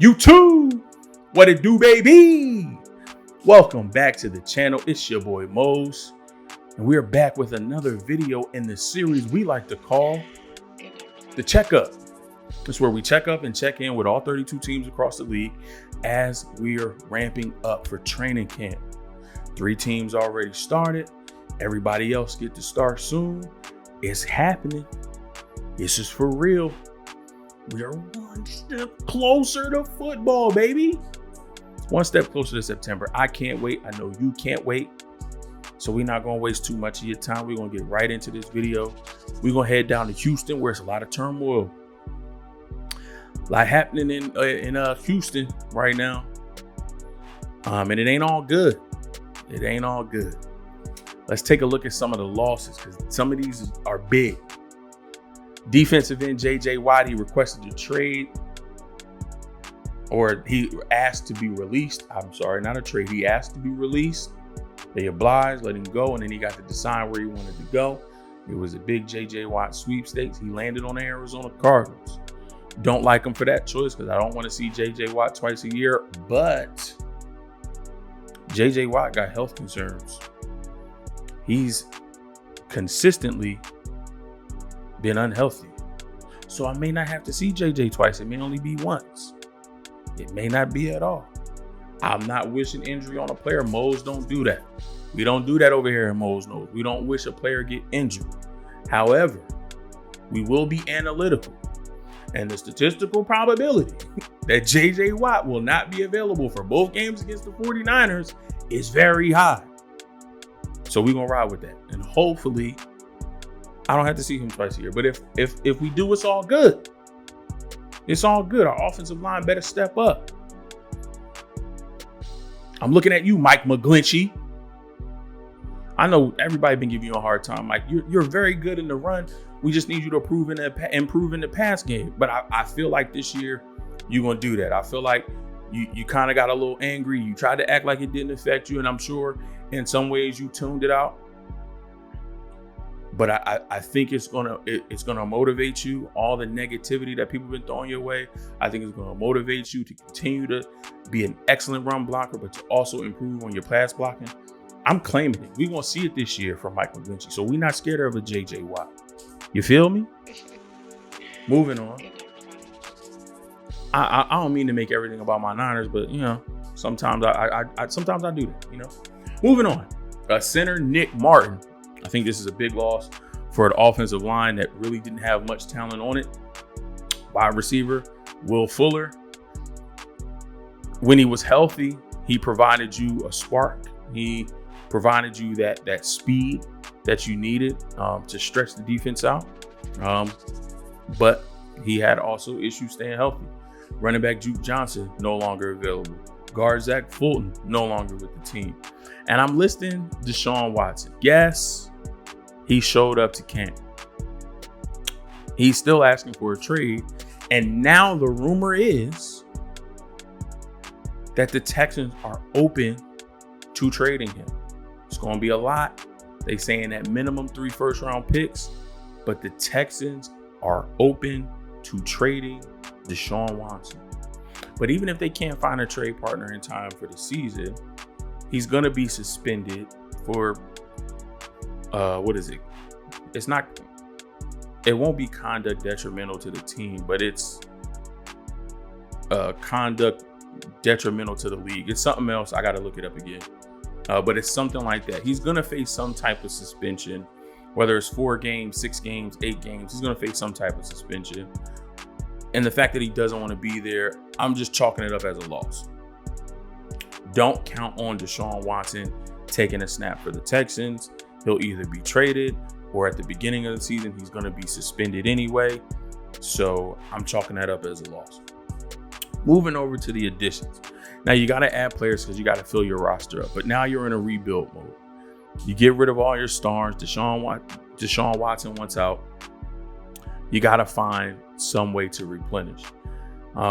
YouTube, what it do, baby? Welcome back to the channel. It's your boy Mose, and we're back with another video in the series we like to call the checkup. It's where we check up and check in with all 32 teams across the league as we are ramping up for training camp. 3 teams already started. Everybody else get to start soon. It's happening. This is for real. We are one step closer to football, baby. One step closer to September. I can't wait. I know you can't wait. So we're not going to waste too much of your time. We're going to get right into this video. We're going to head down to Houston, where it's a lot of turmoil. A lot happening in Houston right now. And it ain't all good. It ain't all good. Let's take a look at some of the losses, because some of these are big. Defensive end J.J. Watt, he requested a trade, or he asked to be released. I'm sorry, not a trade. He asked to be released. They obliged, let him go, and then he got to decide where he wanted to go. It was a big J.J. Watt sweepstakes. He landed on the Arizona Cardinals. Don't like him for that choice, because I don't want to see J.J. Watt twice a year, but J.J. Watt got health concerns. He's consistently been unhealthy. So I may not have to see JJ twice. It may only be once. It may not be at all. I'm not wishing injury on a player. Moles don't do that. We don't do that over here in Moles Knows. We don't wish a player get injured. However, we will be analytical. And the statistical probability that JJ Watt will not be available for both games against the 49ers is very high. So we're going to ride with that. And hopefully I don't have to see him twice a year. But if we do, it's all good. It's all good. Our offensive line better step up. I'm looking at you, Mike McGlinchey. I know everybody been giving you a hard time, Mike. You're very good in the run. We just need you to improve in the pass game. But I feel like this year you're going to do that. I feel like you kind of got a little angry. You tried to act like it didn't affect you. And I'm sure in some ways you tuned it out. But I think it's gonna motivate you. All the negativity that people have been throwing your way, I think it's gonna motivate you to continue to be an excellent run blocker, but to also improve on your pass blocking. I'm claiming it. We're gonna see it this year from Mike McGlinchey. So we're not scared of a JJ Watt. You feel me? Moving on. I don't mean to make everything about my Niners, but you know, sometimes I do that. You know. Moving on. Center Nick Martin. I think this is a big loss for an offensive line that really didn't have much talent on it. Wide receiver, Will Fuller. When he was healthy, he provided you a spark. He provided you that speed that you needed to stretch the defense out. But he had also issues staying healthy. Running back Juke Johnson, no longer available. Guard Zach Fulton, no longer with the team. And I'm listing Deshaun Watson. Yes, he showed up to camp. He's still asking for a trade. And now the rumor is that the Texans are open to trading him. It's going to be a lot. They saying at minimum 3 first-round picks. But the Texans are open to trading Deshaun Watson. But even if they can't find a trade partner in time for the season, he's going to be suspended for, what is it? It won't be conduct detrimental to the team, but it's conduct detrimental to the league. It's something else. I got to look it up again. But it's something like that. He's going to face some type of suspension, whether it's 4 games, 6 games, 8 games. He's going to face some type of suspension. And the fact that he doesn't want to be there, I'm just chalking it up as a loss. Don't count on Deshaun Watson taking a snap for the Texans. He'll either be traded, or at the beginning of the season, he's going to be suspended anyway. So I'm chalking that up as a loss. Moving over to the additions. Now you got to add players because you got to fill your roster up. But now you're in a rebuild mode. You get rid of all your stars. Deshaun Watson wants out. You got to find some way to replenish.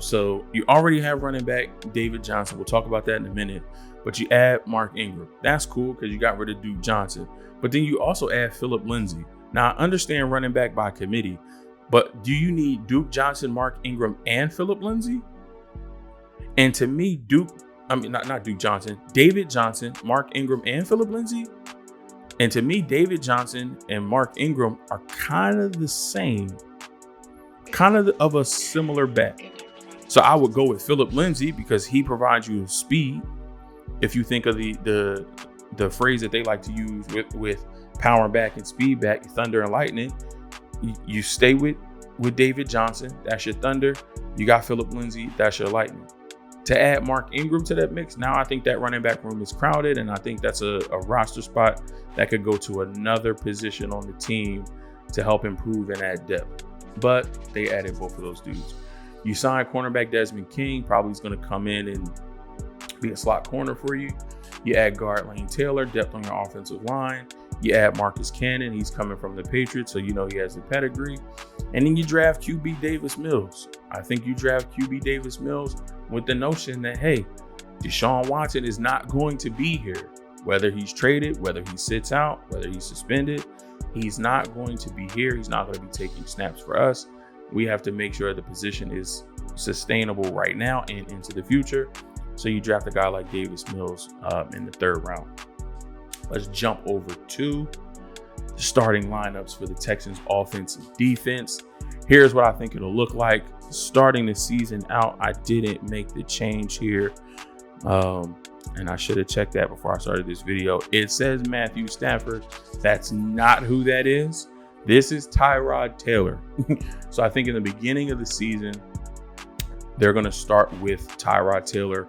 So you already have running back David Johnson. We'll talk about that in a minute. But you add Mark Ingram. That's cool because you got rid of Duke Johnson. But then you also add Philip Lindsay. Now, I understand running back by committee, but do you need Duke Johnson, Mark Ingram, and Philip Lindsay? And to me, not Duke Johnson, David Johnson, Mark Ingram, and Philip Lindsay. And to me, David Johnson and Mark Ingram are kind of the same, kind of a similar bet. So I would go with Philip Lindsay because he provides you speed. If you think of the phrase that they like to use with power back and speed back, thunder and lightning, you stay with David Johnson. That's your thunder. You got Philip Lindsay. That's your lightning. To add Mark Ingram to that mix, now I think that running back room is crowded, and I think that's a roster spot that could go to another position on the team to help improve and add depth. But they added both of those dudes. You sign cornerback Desmond King, probably is going to come in and be a slot corner for you. You add guard Lane Taylor, depth on your offensive line. You add Marcus Cannon, he's coming from the Patriots, so you know he has the pedigree. And then you draft QB Davis Mills. I think you draft QB Davis Mills with the notion that, hey, Deshaun Watson is not going to be here. Whether he's traded, whether he sits out, whether he's suspended, he's not going to be here. He's not going to be taking snaps for us. We have to make sure the position is sustainable right now and into the future. So you draft a guy like Davis Mills in the 3rd round. Let's jump over to the starting lineups for the Texans offense and defense. Here's what I think it'll look like. Starting the season out, I didn't make the change here. And I should have checked that before I started this video. It says Matthew Stafford. That's not who that is. This is Tyrod Taylor. So I think in the beginning of the season, they're going to start with Tyrod Taylor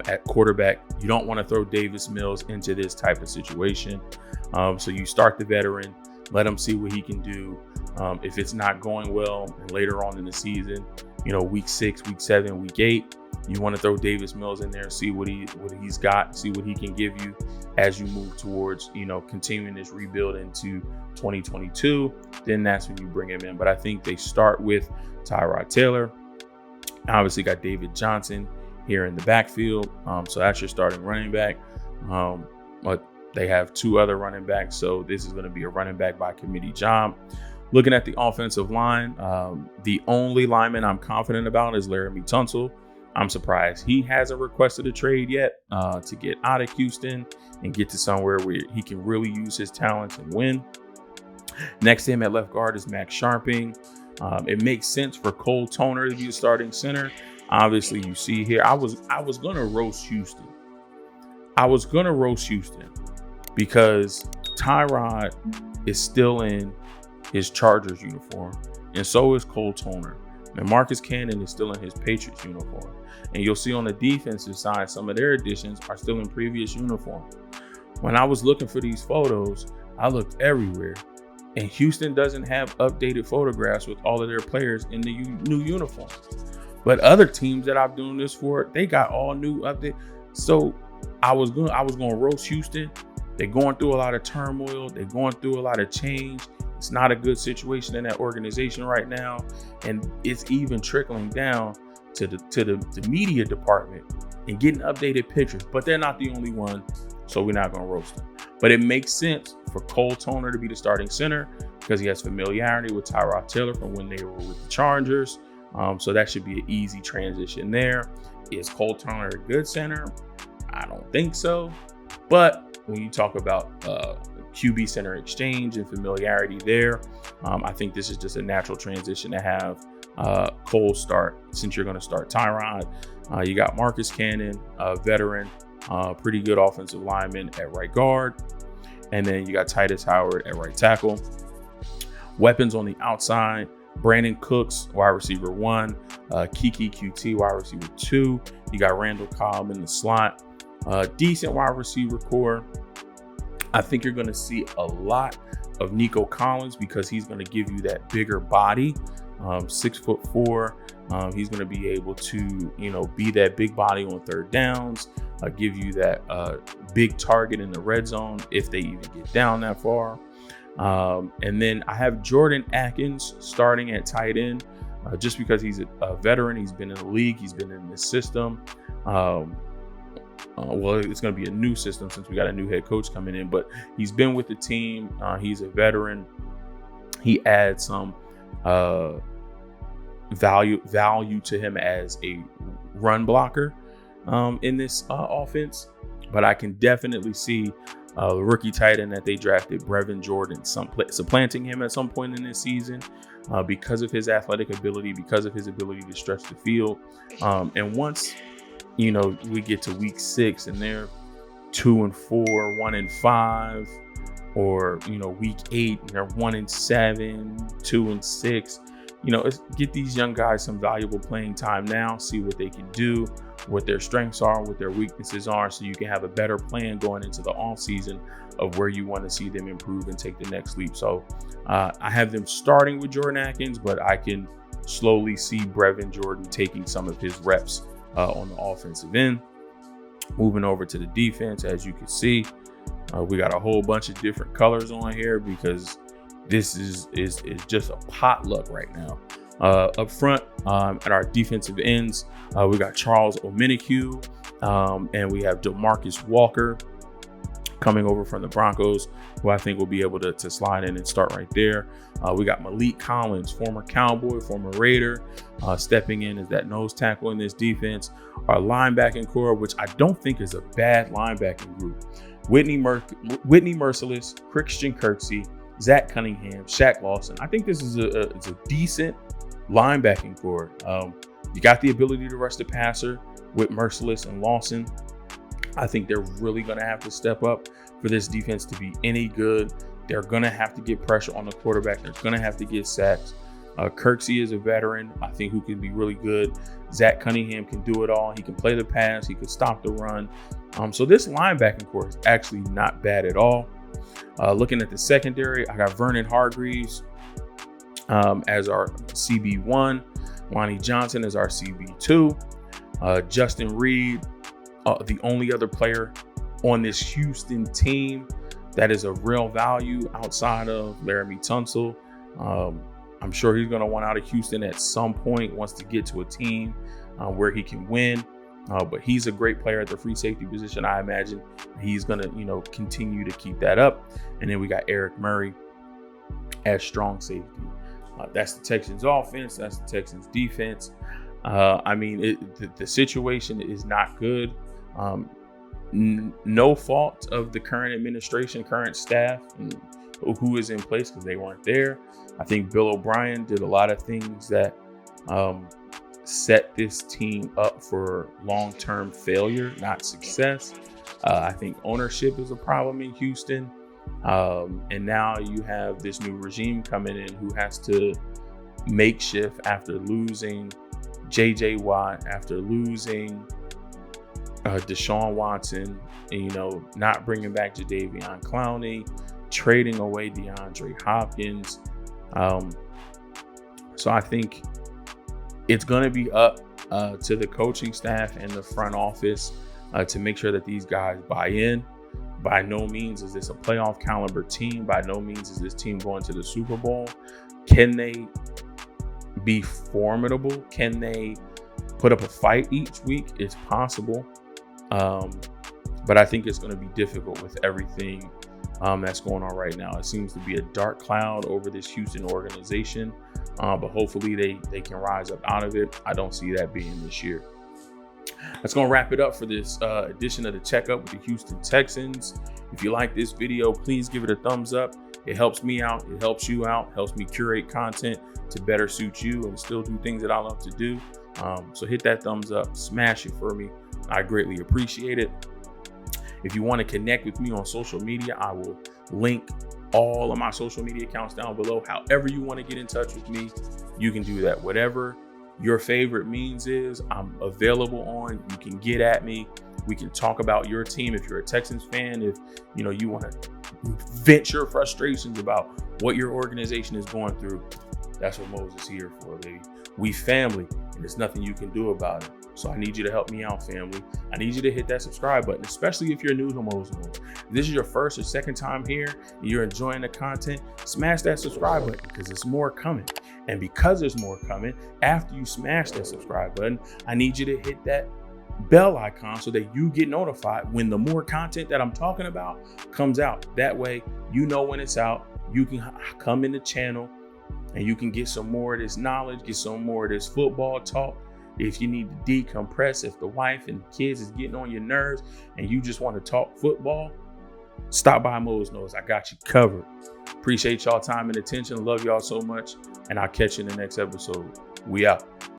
at quarterback. You don't want to throw Davis Mills into this type of situation. So you start the veteran, let him see what he can do. If it's not going well, and later on in the season, week 6, week 7, week 8, you want to throw Davis Mills in there, see what he's got, see what he can give you as you move towards, continuing this rebuild into 2022. Then that's when you bring him in. But I think they start with Tyrod Taylor. Obviously got David Johnson here in the backfield. So that's your starting running back. But they have 2 other running backs. So this is going to be a running back by committee job. Looking at the offensive line, the only lineman I'm confident about is Laramie Tunsil. I'm surprised he hasn't requested a trade yet to get out of Houston and get to somewhere where he can really use his talents and win. Next to him at left guard is Max Sharping. It makes sense for Cole Toner to be the starting center. Obviously, you see here, I was going to roast Houston. Because Tyrod is still in his Chargers uniform, and so is Cole Toner. And Marcus Cannon is still in his Patriots uniform. And you'll see on the defensive side, some of their additions are still in previous uniforms. When I was looking for these photos, I looked everywhere. And Houston doesn't have updated photographs with all of their players in the new uniforms. But other teams that I'm doing this for, they got all new updates. So I was going to roast Houston. They're going through a lot of turmoil. They're going through a lot of change. It's not a good situation in that organization right now. And it's even trickling down to the media department and getting updated pictures. But they're not the only one, so we're not going to roast them. But it makes sense for Cole Toner to be the starting center because he has familiarity with Tyrod Taylor from when they were with the Chargers. So that should be an easy transition there. Is Cole Toner a good center? I don't think so. But when you talk about QB center exchange and familiarity there, I think this is just a natural transition to have Cole start since you're going to start Tyrod. You got Marcus Cannon, a veteran, pretty good offensive lineman at right guard. And then you got Titus Howard at right tackle. Weapons on the outside, Brandon Cooks, wide receiver 1, Kiki QT, wide receiver 2. You got Randall Cobb in the slot. Decent wide receiver core. I think you're going to see a lot of Nico Collins because he's going to give you that bigger body, 6'4". He's going to be able to, be that big body on third downs, give you that big target in the red zone if they even get down that far. And then I have Jordan Atkins starting at tight end just because he's a veteran. He's been in the league. He's been in this system. Well, it's going to be a new system since we got a new head coach coming in, but he's been with the team. He's a veteran. He adds some value to him as a run blocker in this offense, but I can definitely see the rookie tight end that they drafted, Brevin Jordan, supplanting him at some point in this season because of his athletic ability, because of his ability to stretch the field. And once, we get to week 6 and they're 2-4, 1-5, or, week 8 and they're 1-7, 2-6, get these young guys some valuable playing time now, see what they can do, what their strengths are, what their weaknesses are, so you can have a better plan going into the offseason of where you want to see them improve and take the next leap. So I have them starting with Jordan Akins, but I can slowly see Brevin Jordan taking some of his reps on the offensive end. Moving over to the defense, as you can see, we got a whole bunch of different colors on here because this is just a potluck right now. Up front, at our defensive ends, we got Charles Omenihu, and we have DeMarcus Walker coming over from the Broncos, who I think will be able to slide in and start right there. We got Malik Collins, former Cowboy, former Raider, stepping in as that nose tackle in this defense. Our linebacking core, which I don't think is a bad linebacking group: Whitney Merciless, Christian Kirksey, Zach Cunningham, Shaq Lawson. I think this is a decent linebacking core. You got the ability to rush the passer with Merciless and Lawson. I think they're really going to have to step up for this defense to be any good. They're going to have to get pressure on the quarterback. They're going to have to get sacks. Kirksey is a veteran, I think, who can be really good. Zach Cunningham can do it all. He can play the pass. He can stop the run. So this linebacking core is actually not bad at all. Looking at the secondary, I got Vernon Hargreaves as our CB1, Lonnie Johnson as our CB2, Justin Reed, the only other player on this Houston team that is a real value outside of Laramie Tunsil. I'm sure he's going to want out of Houston at some point, wants to get to a team where he can win. But he's a great player at the free safety position. I imagine he's going to, continue to keep that up. And then we got Eric Murray as strong safety. That's the Texans offense. That's the Texans defense. The situation is not good. No fault of the current administration, current staff, and who is in place, because they weren't there. I think Bill O'Brien did a lot of things that set this team up for long-term failure, not success. I think ownership is a problem in Houston. And now you have this new regime coming in who has to makeshift after losing J.J. Watt, after losing Deshaun Watson, and, not bringing back Jadeveon Clowney, trading away DeAndre Hopkins. So I think it's going to be up to the coaching staff and the front office to make sure that these guys buy in. By no means is this a playoff caliber team. By no means is this team going to the Super Bowl. Can they be formidable? Can they put up a fight each week? It's possible. But I think it's going to be difficult with everything that's going on right now. It seems to be a dark cloud over this Houston organization, but hopefully they can rise up out of it. I don't see that being this year. That's going to wrap it up for this edition of the Checkup with the Houston Texans. If you like this video, please give it a thumbs up. It helps me out. It helps you out. Helps me curate content to better suit you and still do things that I love to do. So hit that thumbs up. Smash it for me. I greatly appreciate it. If you want to connect with me on social media, I will link all of my social media accounts down below. However you want to get in touch with me, you can do that. Whatever your favorite means is, I'm available on. You can get at me. We can talk about your team. If you're a Texans fan, if you want to vent your frustrations about what your organization is going through, that's what Moses is here for, baby. We family, and there's nothing you can do about it. So I need you to help me out, family. I need you to hit that subscribe button, especially if you're new to Moses. If this is your first or second time here and you're enjoying the content, smash that subscribe button because there's more coming. And because there's more coming, after you smash that subscribe button, I need you to hit that bell icon so that you get notified when the more content that I'm talking about comes out. That way, you know when it's out. You can come in the channel and you can get some more of this knowledge, get some more of this football talk, If you need to decompress, if the wife and kids is getting on your nerves and you just want to talk football, stop by Mo's Nose. I got you covered. Appreciate y'all time and attention. Love y'all so much. And I'll catch you in the next episode. We out.